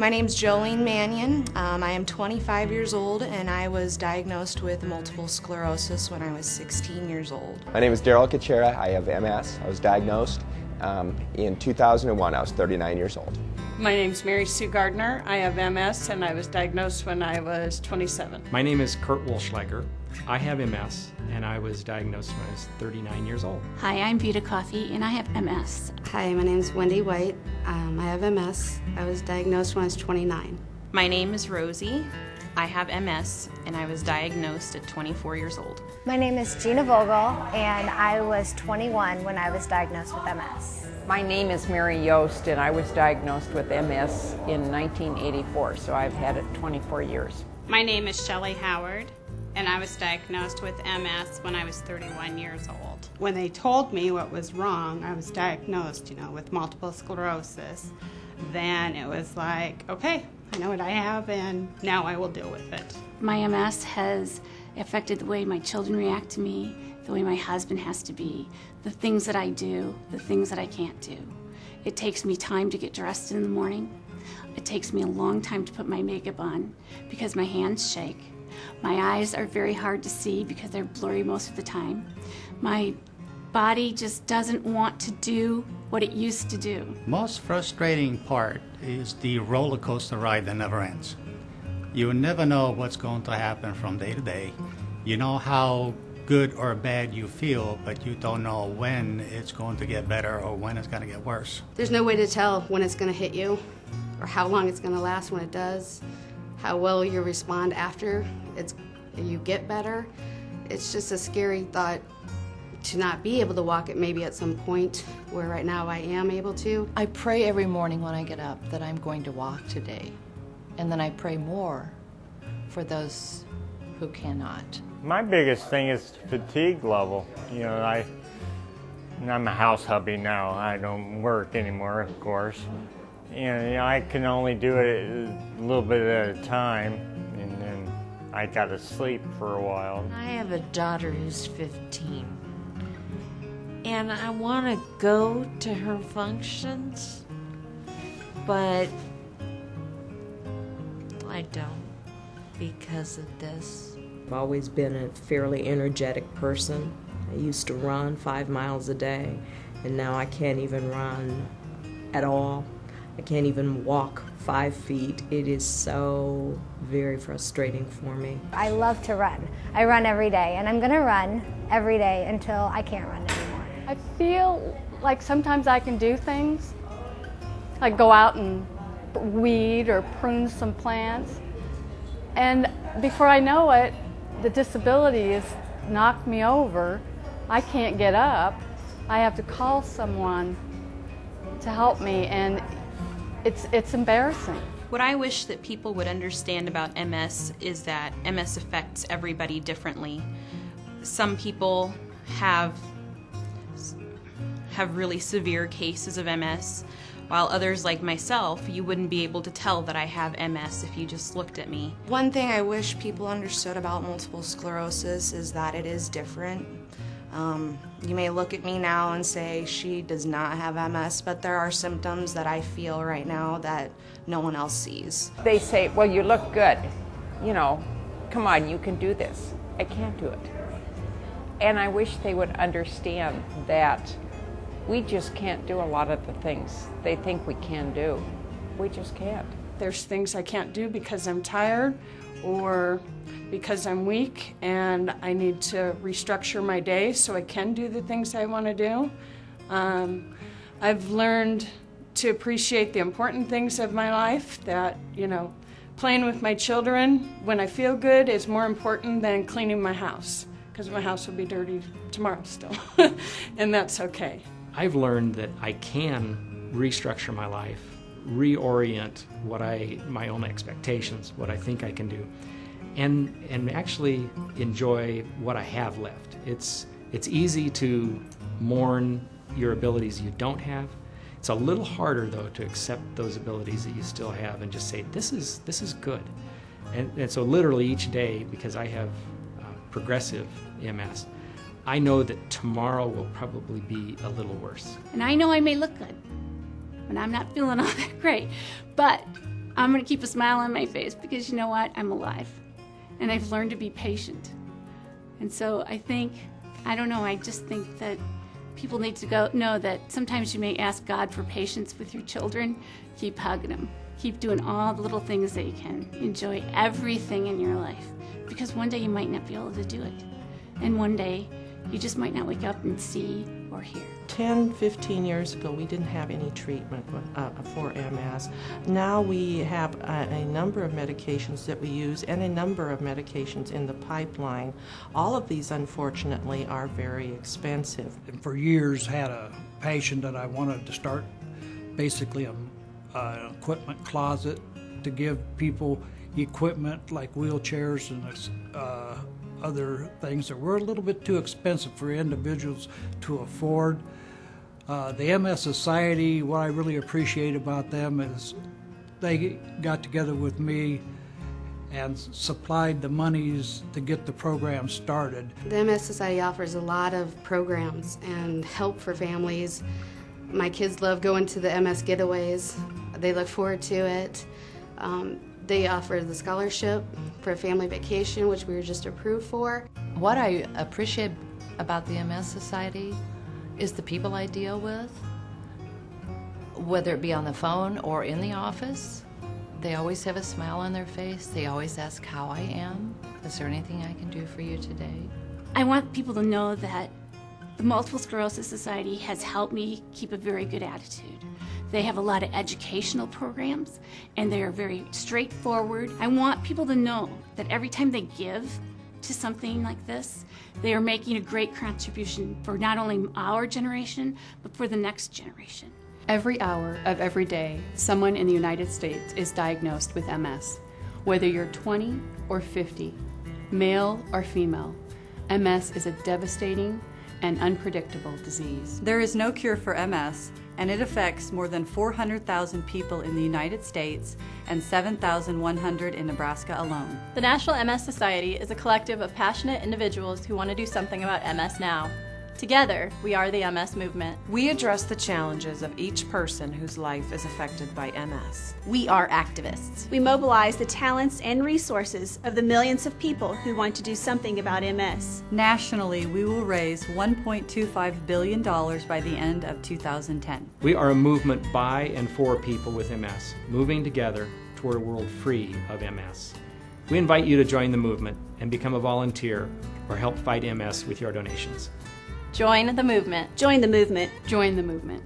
My name's Jolene Mannion. I am 25 years old and I was diagnosed with multiple sclerosis when I was 16 years old. My name is Daryl Kachera. I have MS. I was diagnosed in 2001. I was 39 years old. My name's Mary Sue Gardner. I have MS and I was diagnosed when I was 27. My name is Kurt Wolschlager. I have MS and I was diagnosed when I was 39 years old. Hi, I'm Vita Coffey and I have MS. Hi, my name's Wendy White. I have MS. I was diagnosed when I was 29. My name is Rosie. I have MS and I was diagnosed at 24 years old. My name is Gina Vogel and I was 21 when I was diagnosed with MS. My name is Mary Yost and I was diagnosed with MS in 1984, so I've had it 24 years. My name is Shelley Howard and I was diagnosed with MS when I was 31 years old. When they told me what was wrong, I was diagnosed, with multiple sclerosis, then it was like, okay, I know what I have and now I will deal with it. My MS has affected the way my children react to me, the way my husband has to be, the things that I do, the things that I can't do. It takes me time to get dressed in the morning. It takes me a long time to put my makeup on because my hands shake. My eyes are very hard to see because they're blurry most of the time. My body just doesn't want to do what it used to do. Most frustrating part is the roller coaster ride that never ends. You never know what's going to happen from day to day. You know how good or bad you feel, but you don't know when it's going to get better or when it's going to get worse. There's no way to tell when it's going to hit you or how long it's going to last when it does, how well you respond after you get better. It's just a scary thought to not be able to walk it maybe at some point where right now I am able to. I pray every morning when I get up that I'm going to walk today, and then I pray more for those who cannot. My biggest thing is fatigue level. I'm a house hubby now. I don't work anymore, of course. And I can only do it a little bit at a time, and then I gotta sleep for a while. I have a daughter who's 15, and I want to go to her functions, but I don't because of this. I've always been a fairly energetic person. I used to run 5 miles a day, and now I can't even run at all. I can't even walk 5 feet. It is so very frustrating for me. I love to run. I run every day, and I'm going to run every day until I can't run anymore. I feel like sometimes I can do things, like go out and weed or prune some plants, and before I know it, the disability has knocked me over. I can't get up. I have to call someone to help me, and it's embarrassing. What I wish that people would understand about MS is that MS affects everybody differently. Some people have really severe cases of MS, while others like myself, you wouldn't be able to tell that I have MS if you just looked at me. One thing I wish people understood about multiple sclerosis is that it is different. You may look at me now and say she does not have MS, but there are symptoms that I feel right now that no one else sees. They say, well, you look good. Come on, you can do this. I can't do it. And I wish they would understand that we just can't do a lot of the things they think we can do. We just can't. There's things I can't do because I'm tired or because I'm weak and I need to restructure my day so I can do the things I want to do. I've learned to appreciate the important things of my life, that, playing with my children when I feel good is more important than cleaning my house, because my house will be dirty tomorrow still, and that's okay. I've learned that I can restructure my life, reorient my own expectations, what I think I can do, and actually enjoy what I have left. It's easy to mourn your abilities you don't have. It's a little harder though to accept those abilities that you still have and just say, this is good. And so literally each day, because I have progressive MS, I know that tomorrow will probably be a little worse. And I know I may look good when I'm not feeling all that great, but I'm going to keep a smile on my face because you know what? I'm alive. And I've learned to be patient. And so I just think that people need to know that sometimes you may ask God for patience with your children. Keep hugging them. Keep doing all the little things that you can. Enjoy everything in your life. Because one day you might not be able to do it. And one day you just might not wake up and see or hear. 10, 15 years ago, we didn't have any treatment for MS. Now we have a number of medications that we use and a number of medications in the pipeline. All of these, unfortunately, are very expensive. And for years had a patient that I wanted to start basically an equipment closet to give people equipment like wheelchairs and other things that were a little bit too expensive for individuals to afford. The MS Society, what I really appreciate about them is they got together with me and supplied the monies to get the program started. The MS Society offers a lot of programs and help for families. My kids love going to the MS getaways. They look forward to it. They offer the scholarship for a family vacation, which we were just approved for. What I appreciate about the MS Society is the people I deal with, whether it be on the phone or in the office. They always have a smile on their face. They always ask how I am. Is there anything I can do for you today? I want people to know that the Multiple Sclerosis Society has helped me keep a very good attitude. They have a lot of educational programs, and they are very straightforward. I want people to know that every time they give to something like this, they are making a great contribution for not only our generation, but for the next generation. Every hour of every day, someone in the United States is diagnosed with MS. Whether you're 20 or 50, male or female, MS is a devastating and unpredictable disease. There is no cure for MS, and it affects more than 400,000 people in the United States and 7,100 in Nebraska alone. The National MS Society is a collective of passionate individuals who want to do something about MS now. Together, we are the MS movement. We address the challenges of each person whose life is affected by MS. We are activists. We mobilize the talents and resources of the millions of people who want to do something about MS. Nationally, we will raise $1.25 billion by the end of 2010. We are a movement by and for people with MS, moving together toward a world free of MS. We invite you to join the movement and become a volunteer or help fight MS with your donations. Join the movement. Join the movement. Join the movement.